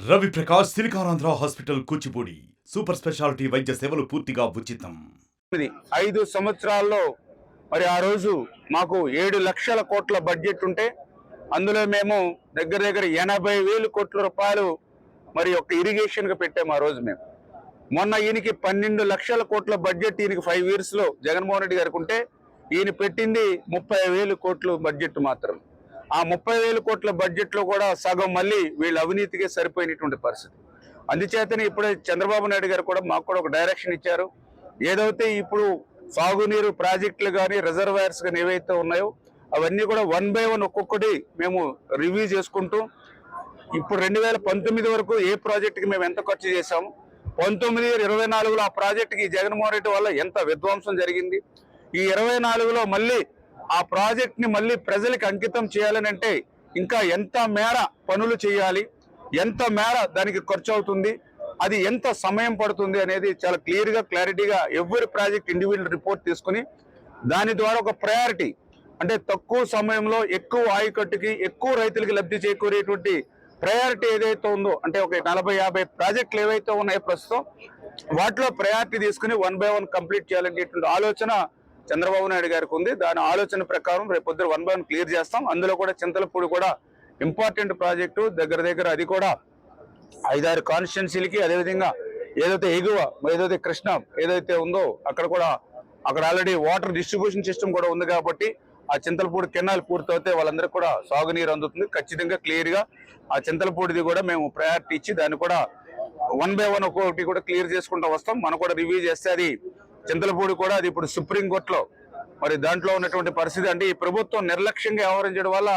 Ravi Prakash Siliconandhra hospital Kuchipudi super speciality వైద్య సేవలు పూర్తిగా ఉచితం. 5 సంవత్సరాల్లో మరి ఆ రోజు మాకు 7 లక్షల కోట్ల బడ్జెట్ ఉంటే అందులో మేము దగ్గర 80,000 కోట్ల రూపాయలు మరి ఒక ఇరిగేషన్ గా పెట్టాము. ఆ రోజు మేము మొన్న ఈయనకి 12 లక్షల కోట్ల బడ్జెట్ ఈయనకి 5 ఇయర్స్ లో జగన్మోహన్ రెడ్డి గారికి ఉంటే ఈయన పెట్టింది 30,000 కోట్లు బడ్జెట్ మాత్రం. ఆ 30,000 కోట్ల బడ్జెట్ లో కూడా సగం మళ్ళీ వీళ్ళ అవినీతికే సరిపోయినటువంటి పరిస్థితి. అందుచేతనే ఇప్పుడే చంద్రబాబు నాయుడు గారు కూడా మాకు కూడా ఒక డైరెక్షన్ ఇచ్చారు. ఏదైతే ఇప్పుడు సాగునీరు ప్రాజెక్టులు కానీ రిజర్వాయర్స్ కానీ ఏవైతే ఉన్నాయో అవన్నీ కూడా 1 by 1 ఒక్కొక్కటి మేము రివ్యూ చేసుకుంటూ ఇప్పుడు 2019 వరకు ఏ ప్రాజెక్టుకి మేము ఎంత ఖర్చు చేశాము, 19-24లో ఆ ప్రాజెక్టుకి జగన్మోహన్ రెడ్డి వల్ల ఎంత విధ్వంసం జరిగింది, ఈ 24లో మళ్ళీ ఆ ప్రాజెక్ట్ ని మళ్ళీ ప్రజలకు అంకితం చేయాలని అంటే ఇంకా ఎంత మేర పనులు చేయాలి, ఎంత మేర దానికి ఖర్చు అవుతుంది, అది ఎంత సమయం పడుతుంది అనేది చాలా క్లారిటీగా ఎవరి ప్రాజెక్ట్ ఇండివిజువల్ రిపోర్ట్ తీసుకుని దాని ద్వారా ఒక ప్రయారిటీ అంటే తక్కువ సమయంలో ఎక్కువ ఆయకట్టుకి ఎక్కువ రైతులకి లబ్ధి చేకూరేటువంటి ప్రయారిటీ ఏదైతే ఉందో అంటే ఒక 40-50 ప్రాజెక్టులు ఏవైతే ఉన్నాయో ప్రస్తుతం వాటిలో ప్రయారిటీ తీసుకుని 1 by 1 కంప్లీట్ చేయాలనేటువంటి ఆలోచన చంద్రబాబు నాయుడు గారికి ఉంది. దాని ఆలోచన ప్రకారం రేపు పొద్దున 1 by 1 క్లియర్ చేస్తాం. అందులో కూడా చింతలపూడి కూడా ఇంపార్టెంట్ ప్రాజెక్టు దగ్గర అది కూడా 5-6 కాన్స్టిట్యున్సీలకి, అదేవిధంగా ఏదైతే ఎగువ ఏదైతే కృష్ణ ఏదైతే ఉందో అక్కడ ఆల్రెడీ వాటర్ డిస్ట్రిబ్యూషన్ సిస్టమ్ కూడా ఉంది కాబట్టి ఆ చింతలపూడి కెనాల్ పూర్తయితే వాళ్ళందరికీ కూడా సాగునీరు అందుతుంది. ఖచ్చితంగా క్లియర్ గా ఆ చింతలపూడిది కూడా మేము ప్రయారిటీ ఇచ్చి దాన్ని కూడా 1 by 1 ఒక్కొక్కటి కూడా క్లియర్ చేసుకుంటూ వస్తాం. మనం కూడా రివ్యూ చేస్తే అది చింతలపూడి కూడా అది ఇప్పుడు సుప్రీంకోర్టులో మరి దాంట్లో ఉన్నటువంటి పరిస్థితి అంటే ఈ ప్రభుత్వం నిర్లక్ష్యంగా వ్యవహరించడం వల్ల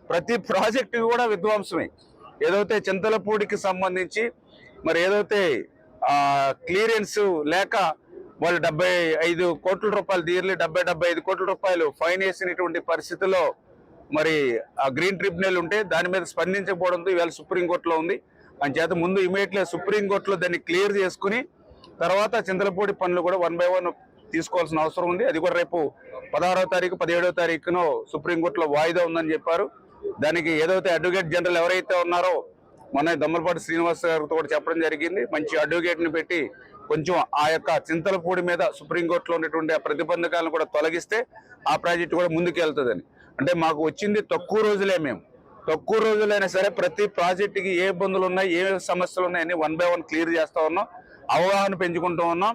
ప్రతి ప్రాజెక్టు కూడా విధ్వంసమే. ఏదైతే చింతలపూడికి సంబంధించి మరి ఏదైతే క్లియరెన్స్ లేక వాళ్ళు 75 కోట్ల రూపాయలు తీర్లి 75 కోట్ల రూపాయలు ఫైన్ వేసినటువంటి పరిస్థితుల్లో మరి ఆ గ్రీన్ ట్రిబ్యునల్ ఉంటే దాని మీద స్పందించకపోవడంతో ఇవాళ సుప్రీంకోర్టులో ఉంది. అని చేత ముందు ఇమీడియట్లీ సుప్రీంకోర్టులో దాన్ని క్లియర్ చేసుకుని తర్వాత చింతలపూడి పనులు కూడా 1 by 1 తీసుకోవాల్సిన అవసరం ఉంది. అది కూడా రేపు 16వ తారీఖు 17వ తారీఖును సుప్రీంకోర్టులో వాయిదా ఉందని చెప్పారు. దానికి ఏదైతే అడ్వకేట్ జనరల్ ఎవరైతే ఉన్నారో మన దమ్మలపాటి శ్రీనివాస్ గారితో కూడా చెప్పడం జరిగింది. మంచి అడ్వకేట్ ని పెట్టి కొంచెం ఆ యొక్క చింతలపూడి మీద సుప్రీంకోర్టులో ఉన్నటువంటి ఆ ప్రతిబంధకాలను కూడా తొలగిస్తే ఆ ప్రాజెక్టు కూడా ముందుకు వెళ్తుందని. అంటే మాకు వచ్చింది తక్కువ రోజులైనా సరే ప్రతి ప్రాజెక్టుకి ఏ ఇబ్బందులు ఉన్నాయి, ఏ సమస్యలు ఉన్నాయని 1 by 1 క్లియర్ చేస్తా ఉన్నాం. అవగాహన పెంచుకుంటూ ఉన్నాం.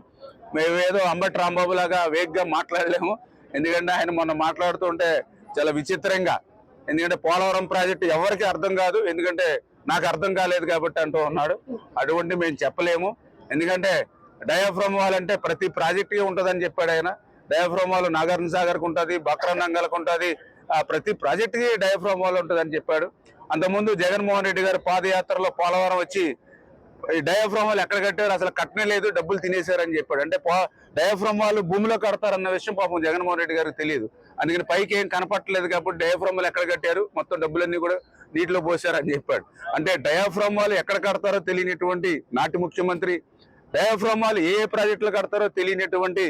మేమేదో అంబటి రాంబాబు లాగా వేగ్గా మాట్లాడలేము. ఎందుకంటే ఆయన మొన్న మాట్లాడుతుంటే చాలా విచిత్రంగా, ఎందుకంటే పోలవరం ప్రాజెక్టు ఎవరికి అర్థం కాదు, ఎందుకంటే నాకు అర్థం కాలేదు కాబట్టి అంటూ ఉన్నాడు. అటువంటి మేము చెప్పలేము. ఎందుకంటే డయాఫ్రమ్ వాల్ అంటే ప్రతి ప్రాజెక్టుకి ఉంటుందని చెప్పాడు ఆయన. డయాఫ్రమ్ వాల్ నాగార్జున సాగర్కి ఉంటుంది, బక్రనంగల్కి ఉంటుంది, ప్రతి ప్రాజెక్టుకి డయాఫ్రమ్ వాల్ ఉంటుందని చెప్పాడు. అంతకుముందు జగన్మోహన్ రెడ్డి గారు పాదయాత్రలో పోలవరం వచ్చి ఈ డయాఫ్రమ్ వాల్ ఎక్కడ కట్టారు, అసలు కట్టనే లేదు, డబ్బులు తినేశారని చెప్పాడు. అంటే డయాఫ్రమ్ వాళ్ళు భూమిలో కడతారన్న విషయం పాపం జగన్మోహన్ రెడ్డి గారికి తెలియదు. అందుకని పైకి ఏం కనపట్టలేదు కాబట్టి డయాఫ్రమ్ వాల్ ఎక్కడ కట్టారు, మొత్తం డబ్బులన్నీ కూడా నీటిలో పోసారని చెప్పాడు. అంటే డయాఫ్రమ్ వాళ్ళు ఎక్కడ కడతారో తెలియనటువంటి నాటి ముఖ్యమంత్రి, డయాఫ్రమ్ వాళ్ళు ఏ ప్రాజెక్టులు కడతారో తెలియనటువంటి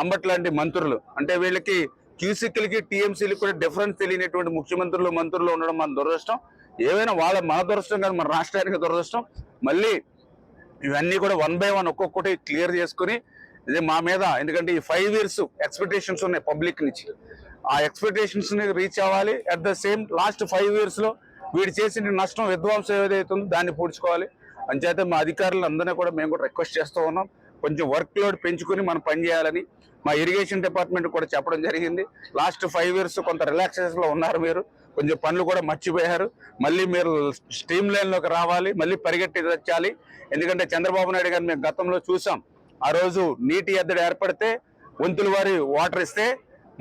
అంబటి లాంటి మంత్రులు, అంటే వీళ్ళకి క్యూసిక్లకి టీఎంసీలకి కూడా డిఫరెన్స్ తెలియనటువంటి మంత్రులు ఉండడం మన దురదృష్టం. ఏవైనా మన దురదృష్టం కాదు, మన రాష్ట్రానికి దురదృష్టం. మళ్ళీ ఇవన్నీ కూడా 1 by 1 ఒక్కొక్కటి క్లియర్ చేసుకుని ఇది మా మీద, ఎందుకంటే ఈ 5 years ఎక్స్పెక్టేషన్స్ ఉన్నాయి పబ్లిక్ నుంచి, ఆ ఎక్స్పెక్టేషన్స్ ని రీచ్ అవ్వాలి. At the same last 5 years లో వీడు చేసిన నష్టం విధ్వంసం ఏదైతే ఉందో దాన్ని పూడ్చుకోవాలి. అంచేత మా అధికారులు అందరినీ కూడా మేము కూడా రిక్వెస్ట్ చేస్తూ ఉన్నాం, కొంచెం వర్క్ లోడ్ పెంచుకుని మనం పనిచేయాలని. మా ఇరిగేషన్ డిపార్ట్మెంట్ కూడా చెప్పడం జరిగింది. లాస్ట్ 5 years కొంత రిలాక్సేషన్ లో ఉన్నారు, మీరు కొంచెం పనులు కూడా మర్చిపోయారు, మళ్ళీ మీరు స్ట్రీమ్ లైన్ లోకి రావాలి, మళ్ళీ పరిగెట్టి తెచ్చాలి. ఎందుకంటే చంద్రబాబు నాయుడు గారిని మేము గతంలో చూసాం. ఆ రోజు నీటి ఎద్దడి ఏర్పడితే వంతుల వారి వాటర్ ఇస్తే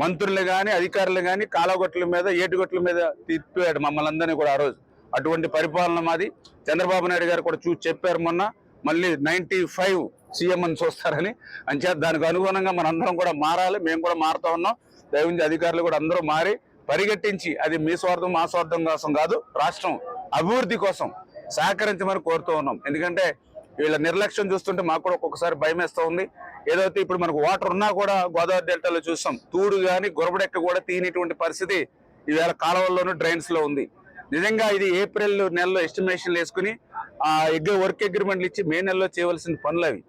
మంత్రులు కానీ అధికారులు కానీ కాలగొట్ల మీద ఏటుగొట్ల మీద తిప్పాడు మమ్మల్ని అందరినీ కూడా. ఆ రోజు అటువంటి పరిపాలన మాది. చంద్రబాబు నాయుడు గారు కూడా చూసి చెప్పారు మొన్న, మళ్ళీ 95 సీఎం అని చూస్తారని. అంచేత దానికి అనుగుణంగా మనందరం కూడా మారాలి. మేము కూడా మారుతా ఉన్నాం. దయవుంచి అధికారులు కూడా అందరూ మారి పరిగెట్టించి, అది మీ స్వార్థం మా స్వార్థం కోసం కాదు, రాష్ట్రం అభివృద్ధి కోసం సహకరించమని కోరుతూ ఉన్నాం. ఎందుకంటే వీళ్ళ నిర్లక్ష్యం చూస్తుంటే మాకు కూడా ఒక్కొక్కసారి భయం వేస్తూ ఉంది. ఏదైతే ఇప్పుడు మనకు వాటర్ ఉన్నా కూడా గోదావరి డెల్టాలో చూస్తాం, తూడు కానీ గొరబడెక్క కూడా తీయనటువంటి పరిస్థితి ఈవేళ కాలువల్లోనూ డ్రైన్స్ లో ఉంది. నిజంగా ఇది ఏప్రిల్ నెలలో ఎస్టిమేషన్లు వేసుకుని ఆ వర్క్ అగ్రిమెంట్లు ఇచ్చి మే నెలలో చేయవలసిన పనులు అవి.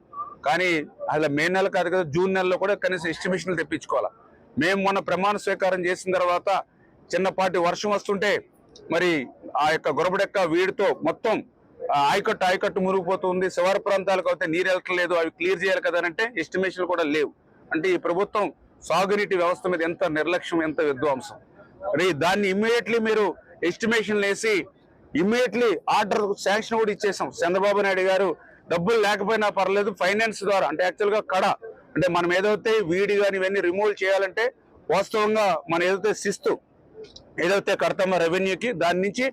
కానీ అలా మే నెల కాదు కదా, జూన్ నెలలో కూడా కనీసం ఎస్టిమేషన్లు తెప్పించుకోవాలి. మేము మొన్న ప్రమాణ స్వీకారం చేసిన తర్వాత చిన్నపాటి వర్షం వస్తుంటే మరి ఆ యొక్క గొరబడెక్క వీడితో మొత్తం ఆయకట్టు మురిగిపోతుంది. శివారు ప్రాంతాలకు అయితే నీరు వెళ్ళట్లేదు, అవి క్లియర్ చేయాలి కదా అంటే ఎస్టిమేషన్లు కూడా లేవు. అంటే ఈ ప్రభుత్వం సాగునీటి వ్యవస్థ మీద ఎంత నిర్లక్ష్యం, ఎంత విధ్వంసం. మరి దాన్ని ఇమ్మీడియట్లీ మీరు ఎస్టిమేషన్లు వేసి ఇమ్మీడియట్లీ ఆర్డర్ శాంక్షన్ కూడా ఇచ్చేసాం. చంద్రబాబు నాయుడు గారు డబ్బులు లేకపోయినా పర్లేదు ఫైనాన్స్ ద్వారా, అంటే యాక్చువల్గా అంటే మనం ఏదైతే వీడి కానీ ఇవన్నీ రిమూవ్ చేయాలంటే వాస్తవంగా మనం ఏదైతే శిస్తు ఏదైతే కడతామో రెవెన్యూకి, దాని నుంచి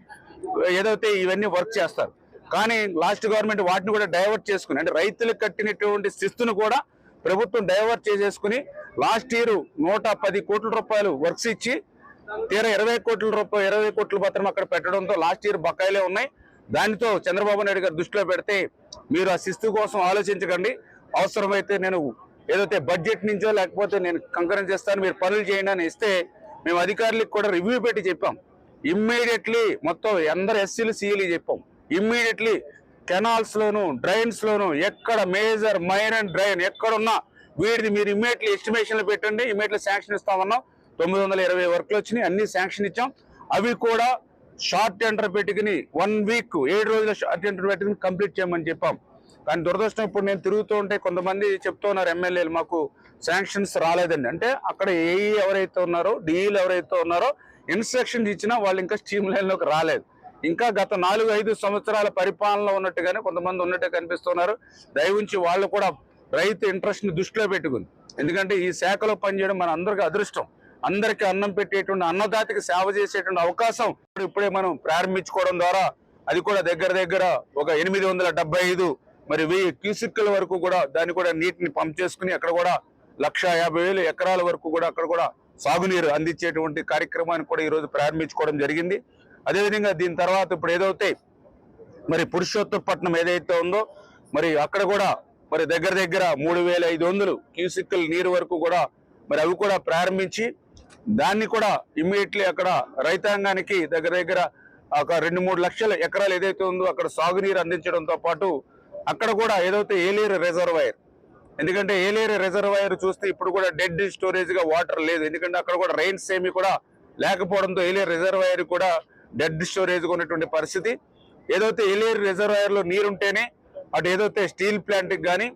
ఏదైతే ఇవన్నీ వర్క్ చేస్తారు. కానీ లాస్ట్ గవర్నమెంట్ వాటిని కూడా డైవర్ట్ చేసుకుని, అంటే రైతులకు కట్టినటువంటి శిస్తును కూడా ప్రభుత్వం డైవర్ట్ చేసేసుకుని లాస్ట్ ఇయర్ 110 కోట్ల రూపాయలు వర్క్స్ ఇచ్చి తీరా 20 కోట్ల మాత్రం అక్కడ పెట్టడంతో లాస్ట్ ఇయర్ బకాయిలే ఉన్నాయి. దానితో చంద్రబాబు నాయుడు గారు దృష్టిలో పెడితే మీరు ఆ శిస్తు కోసం ఆలోచించకండి, అవసరమైతే నేను ఏదైతే బడ్జెట్ నుంచో లేకపోతే నేను కంకరం చేస్తాను, మీరు పనులు చేయండి అని ఇస్తే మేము అధికారులకు కూడా రివ్యూ పెట్టి చెప్పాం. ఇమ్మీడియట్లీ మొత్తం అందరు ఎస్సీలు సీఈలు చెప్పాం. ఇమ్మీడియట్లీ కెనాల్స్ లోను డ్రైన్స్ లోను ఎక్కడ మేజర్ మైనర్ డ్రైన్ ఎక్కడున్నా వీటిని మీరు ఇమ్మీడియట్లీ ఎస్టిమేషన్లు పెట్టండి, ఇమ్మీడియట్లీ శాంక్షన్ ఇస్తామన్నాం. 920 వర్క్లు వచ్చినాయి, అన్ని శాంక్షన్ ఇచ్చాం. అవి కూడా షార్ట్ టెండర్ పెట్టుకుని 1 వీక్ 7 రోజుల షార్ట్ టెండర్ పెట్టుకుని కంప్లీట్ చేయమని చెప్పాం. కానీ దురదృష్టం ఇప్పుడు నేను తిరుగుతూ ఉంటే కొంతమంది చెప్తూ ఉన్నారు ఎమ్మెల్యేలు మాకు శాంక్షన్స్ రాలేదండి. అంటే అక్కడ ఏఈ ఎవరైతే ఉన్నారో డిఈలు ఎవరైతే ఉన్నారో ఇన్స్ట్రక్షన్స్ ఇచ్చినా వాళ్ళు ఇంకా స్ట్రీమ్ లైన్లోకి రాలేదు. ఇంకా గత 4-5 సంవత్సరాల పరిపాలనలో ఉన్నట్టుగానే కొంతమంది ఉన్నట్టు కనిపిస్తున్నారు. దయవుంచి వాళ్ళు కూడా రైతు ఇంట్రెస్ట్ ని దృష్టిలో పెట్టుకుంది. ఎందుకంటే ఈ శాఖలో పనిచేయడం మన అందరికీ అదృష్టం. అందరికీ అన్నం పెట్టేటువంటి అన్నదాతకి సేవ చేసేటువంటి అవకాశం ఇప్పుడే మనం ప్రారంభించుకోవడం ద్వారా అది కూడా దగ్గర ఒక 875 మరి 1000 క్యూసిక్ల వరకు కూడా దాన్ని కూడా నీటిని పంప్ చేసుకుని అక్కడ కూడా 150,000 ఎకరాల వరకు కూడా అక్కడ కూడా సాగునీరు అందించేటువంటి కార్యక్రమాన్ని కూడా ఈ రోజు ప్రారంభించుకోవడం జరిగింది. అదేవిధంగా దీని తర్వాత ఇప్పుడు ఏదైతే మరి పురుషోత్తపట్నం ఏదైతే ఉందో మరి అక్కడ కూడా మరి దగ్గర 3,500 క్యూసిక్ల నీరు వరకు కూడా మరి అవి కూడా ప్రారంభించి దాన్ని కూడా ఇమ్మీడియట్లీ అక్కడ రైతాంగానికి దగ్గర ఒక 2-3 లక్షల ఎకరాలు ఏదైతే ఉందో అక్కడ సాగునీరు అందించడంతో పాటు అక్కడ కూడా ఏదైతే ఏలేరు రిజర్వాయర్, ఎందుకంటే ఏలేరు రిజర్వాయర్ చూస్తే ఇప్పుడు కూడా డెడ్ స్టోరేజ్ గా వాటర్ లేదు. ఎందుకంటే అక్కడ కూడా రైన్స్ ఏమి కూడా లేకపోవడంతో ఏలేరు రిజర్వాయర్ కూడా డెడ్ స్టోరేజ్ ఉన్నటువంటి పరిస్థితి. ఏదైతే ఏలేరు రిజర్వాయర్ లో నీరుంటేనే అటు ఏదైతే స్టీల్ ప్లాంట్ కానీ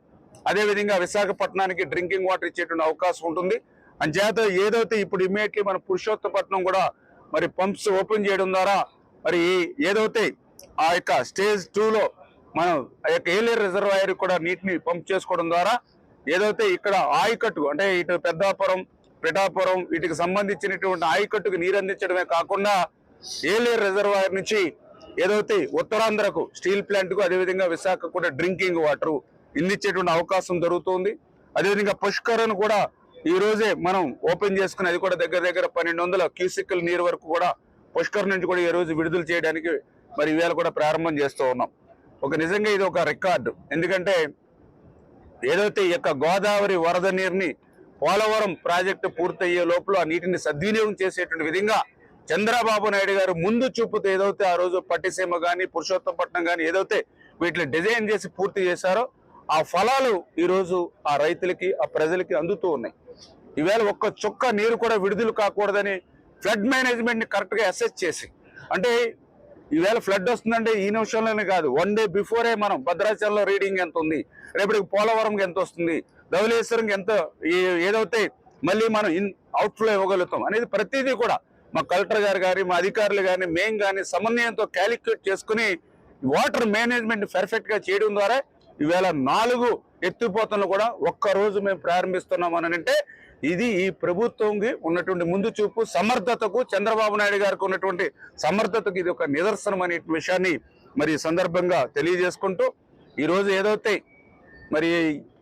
అదేవిధంగా విశాఖపట్నానికి డ్రింకింగ్ వాటర్ ఇచ్చేటువంటి అవకాశం ఉంటుంది. అంచేత ఏదైతే ఇప్పుడు ఇమ్మీడియట్లీ మన పురుషోత్తపట్నం కూడా మరి పంప్స్ ఓపెన్ చేయడం ద్వారా మరి ఏదైతే ఆ యొక్క స్టేజ్ 2లో మనం ఆ యొక్క ఏలేరు రిజర్వాయర్ కూడా నీటిని పంప్ చేసుకోవడం ద్వారా ఏదైతే ఇక్కడ ఆయకట్టు అంటే ఇటు పెద్దాపురం పిఠాపురం వీటికి సంబంధించినటువంటి ఆయకట్టుకు నీరు అందించడమే కాకుండా ఏలేరు రిజర్వాయర్ నుంచి ఏదైతే ఉత్తరాంధ్రకు స్టీల్ ప్లాంట్ కు అదేవిధంగా విశాఖ కూడా డ్రింకింగ్ వాటర్ అందించేటువంటి అవకాశం జరుగుతుంది. అదేవిధంగా పుష్కరను కూడా ఈ రోజే మనం ఓపెన్ చేసుకుని అది కూడా దగ్గర 1200 క్యూసిక్ల నీరు వరకు కూడా పుష్కర్ నుంచి కూడా ఈ రోజు విడుదల చేయడానికి మరి ఇవాళ కూడా ప్రారంభం చేస్తూ ఉన్నాం. నిజంగా ఇది ఒక రికార్డు. ఎందుకంటే ఏదైతే ఈ యొక్క గోదావరి వరద నీరుని పోలవరం ప్రాజెక్టు పూర్తయ్యే లోపల ఆ నీటిని సద్వినియోగం చేసేటువంటి విధంగా చంద్రబాబు నాయుడు గారు ముందు చూపుతూ ఏదైతే ఆ రోజు పట్టిసీమ కానీ పురుషోత్తపట్నం కానీ ఏదైతే వీటిని డిజైన్ చేసి పూర్తి చేశారో ఆ ఫలాలు ఈ రోజు ఆ రైతులకి ఆ ప్రజలకి అందుతూ ఉన్నాయి. ఈవేళ ఒక్క చుక్క నీరు కూడా విడుదల కాకూడదని ఫ్లడ్ మేనేజ్మెంట్ ని కరెక్ట్ గా అసెస్ చేసి, అంటే ఈవేళ ఫ్లడ్ వస్తుందంటే ఈ నిమిషంలోనే కాదు, 1 డే బిఫోరే మనం భద్రాచలంలో రీడింగ్ ఎంత ఉంది, రేపటికి పోలవరంకి ఎంత వస్తుంది, ధవళేశ్వరంకి ఎంత ఏదైతే మళ్ళీ మనం అవుట్ఫ్లో ఇవ్వగలుగుతాం అనేది ప్రతిదీ కూడా మా కలెక్టర్ గారు కానీ మా అధికారులు కానీ మేము కానీ సమన్వయంతో క్యాలిక్యులేట్ చేసుకుని వాటర్ మేనేజ్మెంట్ పర్ఫెక్ట్ గా చేయడం ద్వారా ఈవేళ 4 ఎత్తిపోతలను కూడా ఒక్క రోజు మేము ప్రారంభిస్తున్నాం అని అంటే ఇది ఈ ప్రభుత్వంకి ఉన్నటువంటి ముందు చూపు సమర్థతకు చంద్రబాబు నాయుడు గారికి ఉన్నటువంటి సమర్థతకు ఇది ఒక నిదర్శనం అనే విషయాన్ని మరి సందర్భంగా తెలియజేసుకుంటూ ఈ రోజు ఏదైతే మరి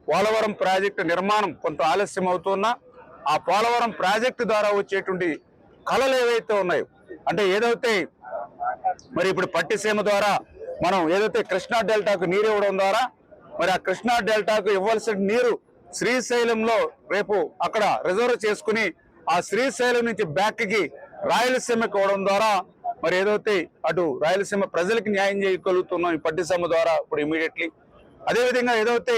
పోలవరం ప్రాజెక్టు నిర్మాణం కొంత ఆలస్యం అవుతున్నా ఆ పోలవరం ప్రాజెక్టు ద్వారా వచ్చేటువంటి కళలు ఏవైతే ఉన్నాయో, అంటే ఏదైతే మరి ఇప్పుడు పట్టిసీమ ద్వారా మనం ఏదైతే కృష్ణా డెల్టాకు నీరు ఇవ్వడం ద్వారా మరి ఆ కృష్ణా డెల్టాకు ఇవ్వాల్సిన నీరు శ్రీశైలంలో రేపు అక్కడ రిజర్వ్ చేసుకుని ఆ శ్రీశైలం నుంచి బ్యాక్ కి రాయలసీమకి ఇవ్వడం ద్వారా మరి ఏదైతే అటు రాయలసీమ ప్రజలకి న్యాయం చేయగలుగుతున్నాం ఈ పట్టిసీమ ద్వారా ఇప్పుడు ఇమీడియట్లీ, అదేవిధంగా ఏదైతే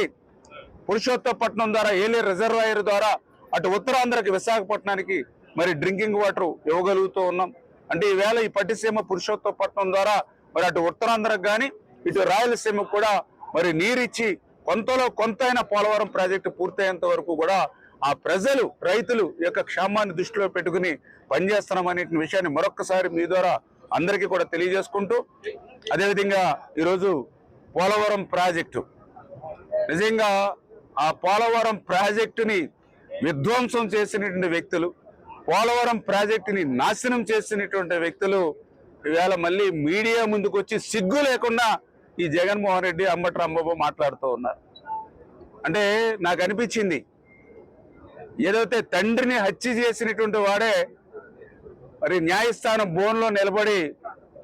పురుషోత్తపట్నం ద్వారా ఏలే రిజర్వాయర్ ద్వారా అటు ఉత్తరాంధ్రకి విశాఖపట్నానికి మరి డ్రింకింగ్ వాటర్ ఇవ్వగలుగుతూ ఉన్నాం. అంటే ఈవేళ ఈ పట్టిసీమ పురుషోత్తపట్నం ద్వారా మరి అటు ఉత్తరాంధ్రకు కానీ ఇటు రాయలసీమకు కూడా మరి నీరిచ్చి కొంతలో కొంతైనా పోలవరం ప్రాజెక్టు పూర్తయ్యేంత వరకు కూడా ఆ ప్రజలు రైతులు యొక్క క్షేమాన్ని దృష్టిలో పెట్టుకుని పనిచేస్తున్నామనే విషయాన్ని మరొక్కసారి మీ ద్వారా అందరికీ కూడా తెలియజేసుకుంటూ, అదేవిధంగా ఈరోజు పోలవరం ప్రాజెక్టు నిజంగా ఆ పోలవరం ప్రాజెక్టుని విధ్వంసం చేసినటువంటి వ్యక్తులు, పోలవరం ప్రాజెక్టుని నాశనం చేసినటువంటి వ్యక్తులు ఈవేళ మళ్ళీ మీడియా ముందుకు వచ్చి సిగ్గు లేకుండా ఈ జగన్మోహన్ రెడ్డి, అంబటి రాంబాబు మాట్లాడుతూ ఉన్నారు. అంటే నాకు అనిపించింది, ఏదైతే తండ్రిని హత్య చేసినటువంటి వాడే మరి న్యాయస్థానం బోన్లో నిలబడి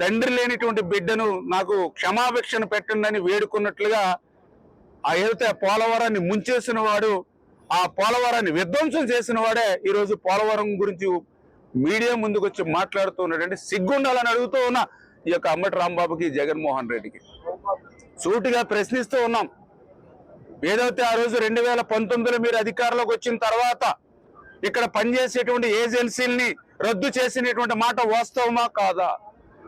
తండ్రి లేనిటువంటి బిడ్డను నాకు క్షమాభిక్షను పెట్టండి వేడుకున్నట్లుగా ఆ ఏదైతే పోలవరాన్ని ముంచేసిన వాడు, ఆ పోలవరాన్ని విధ్వంసం చేసిన వాడే ఈరోజు పోలవరం గురించి మీడియా ముందుకు వచ్చి మాట్లాడుతున్నటువంటి సిగ్గుండాలని అడుగుతూ ఉన్నా ఈ యొక్క అంబటి రాంబాబుకి, జగన్మోహన్ రెడ్డికి సూటిగా ప్రశ్నిస్తూ ఉన్నాం. ఏదైతే ఆ రోజు 2019లో మీరు అధికారంలోకి వచ్చిన తర్వాత ఇక్కడ పనిచేసేటువంటి ఏజెన్సీల్ని రద్దు చేసినటువంటి మాట వాస్తవమా కాదా?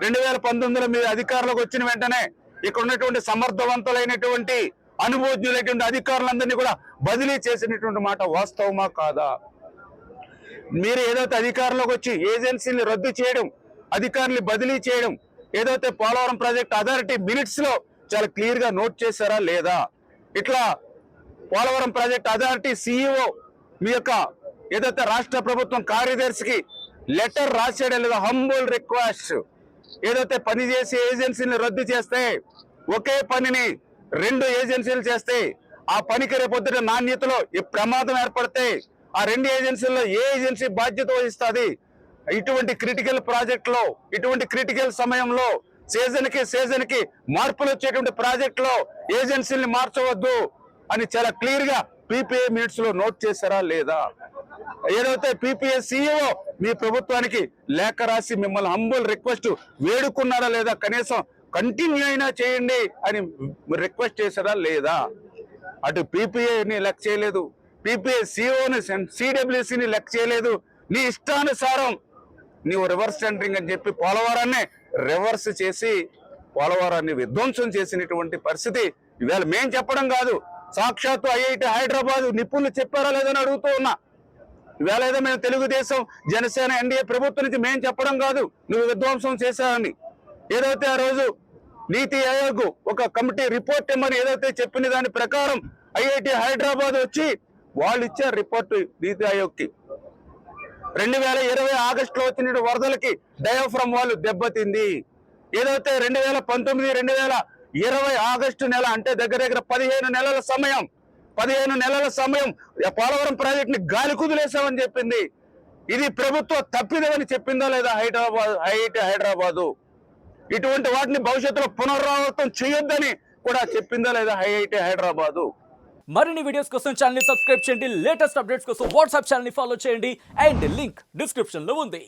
2019లో మీరు అధికారంలోకి వచ్చిన వెంటనే ఇక్కడ ఉన్నటువంటి సమర్థవంతులైనటువంటి అనుభవజ్ఞులైనటువంటి అధికారులందరినీ కూడా బదిలీ చేసినటువంటి మాట వాస్తవమా కాదా? మీరు ఏదైతే అధికారంలోకి వచ్చి ఏజెన్సీని రద్దు చేయడం, అధికారుల్ని బదిలీ చేయడం, ఏదైతే పోలవరం ప్రాజెక్ట్ అథారిటీ మినిట్స్ లో చాలా క్లియర్ గా నోట్ చేశారా లేదా? ఇట్లా పోలవరం ప్రాజెక్ట్ అథారిటీ సిఇఓ మీ యొక్క ఏదైతే రాష్ట్ర ప్రభుత్వం కార్యదర్శికి లెటర్ రాసాడే లేదా హంబుల్ రిక్వెస్ట్, ఏదైతే పనిచేసే ఏజెన్సీని రద్దు చేస్తే ఒకే పనిని 2 ఏజెన్సీలు చేస్తే ఆ పనికి రేపొద్దున నాణ్యతలో ప్రమాదం ఏర్పడితే ఆ 2 ఏజెన్సీల్లో ఏ ఏజెన్సీ బాధ్యత వహిస్తుంది? ఇటువంటి క్రిటికల్ ప్రాజెక్ట్ లో, ఇటువంటి క్రిటికల్ సమయంలో సీజన్ కి మార్పులు వచ్చేటువంటి ప్రాజెక్ట్ లో ఏజెన్సీని మార్చవద్దు అని చాలా క్లియర్ గా పీపీఏ మినిట్స్ లో నోట్ చేశారా లేదా? ఏదైతే పీపీఏ సిఇఓ మీ ప్రభుత్వానికి లేఖ రాసి మిమ్మల్ని హంబుల్ రిక్వెస్ట్ వేడుకున్నారా లేదా? కనీసం కంటిన్యూ అయినా చేయండి అని రిక్వెస్ట్ చేశారా లేదా? అటు పీపీఏని లెక్క చేయలేదు, పీపీఏ సిఇఓని సిడబ్ల్యూసిని లెక్క చేయలేదు. నీ ఇష్టానుసారం నీవు రివర్స్ టెండరింగ్ అని చెప్పి పోలవరాన్ని రివర్స్ చేసి పోలవరాన్ని విధ్వంసం చేసినటువంటి పరిస్థితి ఇవాళ మేం చెప్పడం కాదు, సాక్షాత్తు ఐఐటి హైదరాబాద్ నిపుణులు చెప్పారా లేదని అడుగుతూ ఉన్నా. ఇవాళ ఏదో మేము తెలుగుదేశం, జనసేన, ఎన్డీఏ ప్రభుత్వం నుంచి మేం చెప్పడం కాదు నువ్వు విధ్వంసం చేశావని. ఏదైతే ఆ రోజు నీతి ఆయోగ్ ఒక కమిటీ రిపోర్ట్ ఇమ్మని ఏదైతే చెప్పిన దాని ప్రకారం ఐఐటి హైదరాబాద్ వచ్చి వాళ్ళు ఇచ్చారు రిపోర్టు నీతి ఆయోగ్కి. 2020 ఆగస్టులో వచ్చిన వరదలకి డయాఫ్రమ్ వాళ్ళు దెబ్బతింది. ఏదైతే 2019, 2020 ఆగస్టు నెల అంటే దగ్గర 15 నెలల సమయం, 15 నెలల సమయం పోలవరం ప్రాజెక్ట్ ని గాలి కుదిలేసామని చెప్పింది. ఇది ప్రభుత్వ తప్పిదమని చెప్పిందా లేదా ఐఐటి హైదరాబాదు? ఇటువంటి వాటిని భవిష్యత్తులో పునరావృతం చేయొద్దని కూడా చెప్పిందా లేదా ఐఐటి హైదరాబాదు? మరిన్ని వీడియోస్ కోసం ఛానల్ ని సబ్స్క్రైబ్ చేయండి, లేటెస్ట్ అప్డేట్స్ కోసం వాట్సాప్ ఛానల్ ని ఫాలో చేయండి అండ్ లింక్ డిస్క్రిప్షన్ లో ఉంది.